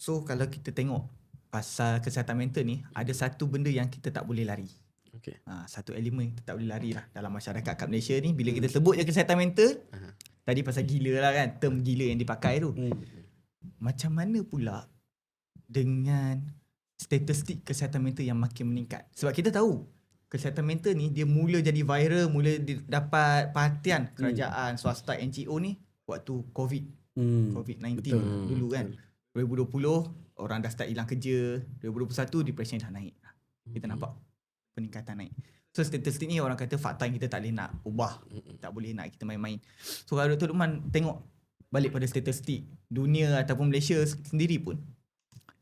So kalau kita tengok pasal kesihatan mental ni, ada satu benda yang kita tak boleh lari. Okay. Satu elemen yang kita tak boleh lari lah dalam masyarakat kat Malaysia ni. Bila kita sebut je kesihatan mental, tadi pasal gila lah kan, term gila yang dipakai tu. Macam mana pula dengan statistik kesihatan mental yang makin meningkat? Sebab kita tahu kesihatan mental ni dia mula jadi viral, mula dapat perhatian kerajaan, swasta, NGO ni waktu COVID-19 dulu kan. 2020 orang dah start hilang kerja, 2021 depression dah naik. Kita nampak peningkatan naik. So statistik ni orang kata fakta yang kita tak boleh nak ubah, tak boleh nak kita main-main. So kalau Dr. Luqman tengok balik pada statistik dunia ataupun Malaysia sendiri pun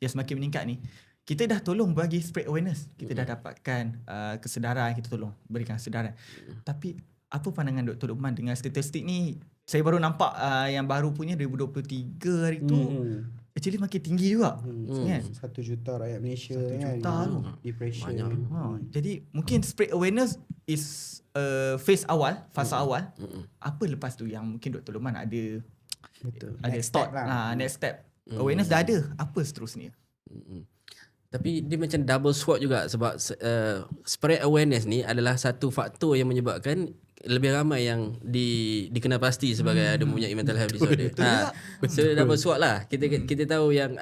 yang semakin meningkat ni, kita dah tolong bagi spread awareness. Kita dah dapatkan kesedaran, kita tolong berikan kesedaran. Tapi apa pandangan Dr. Luqman dengan statistik ni? Saya baru nampak yang baru punya 2023 hari tu actually makin tinggi juga kan? 1 juta rakyat Malaysia 1 juta kan tu. depression. Jadi mungkin spread awareness is phase awal, fasa awal. Apa lepas tu yang mungkin Dr. Luqman ada Betul. ada Next thought step lah. next step. Awareness dah ada, apa seterusnya? Tapi dia macam double sword juga sebab spread awareness ni adalah satu faktor yang menyebabkan lebih ramai yang dikenal pasti sebagai ada mempunyai mental health disorder. So double sword lah. Kita tahu yang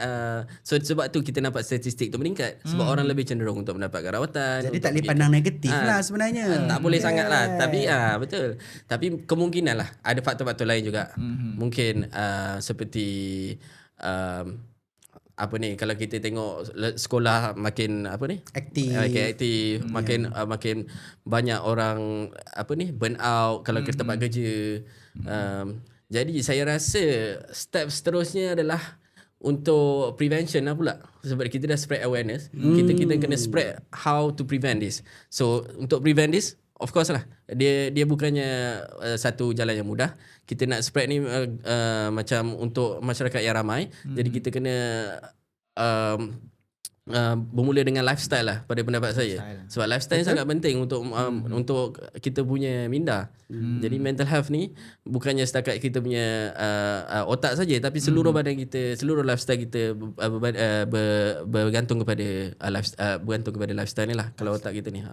so sebab tu kita nampak statistik tu meningkat sebab orang lebih cenderung untuk mendapatkan rawatan. Jadi tak boleh pandang negatif lah sebenarnya. Tak boleh sangat lah. Tapi betul. Tapi kemungkinan lah ada faktor-faktor lain juga. Mungkin seperti apa ni, kalau kita tengok sekolah makin apa ni aktif makin banyak orang apa ni burn out kalau ke tempat kerja. Jadi saya rasa step seterusnya adalah untuk prevention lah pula, sebab kita dah spread awareness. Kita kena spread how to prevent this. So untuk prevent this, of course lah, dia bukannya satu jalan yang mudah. Kita nak spread ni macam untuk masyarakat yang ramai. Jadi kita kena bermula dengan lifestyle lah pada pendapat saya. Sebab lifestyle sangat penting untuk kita punya minda. Jadi mental health ni bukannya setakat kita punya otak saja, tapi seluruh badan kita, seluruh lifestyle kita bergantung kepada lifestyle ni lah. Kalau otak kita ni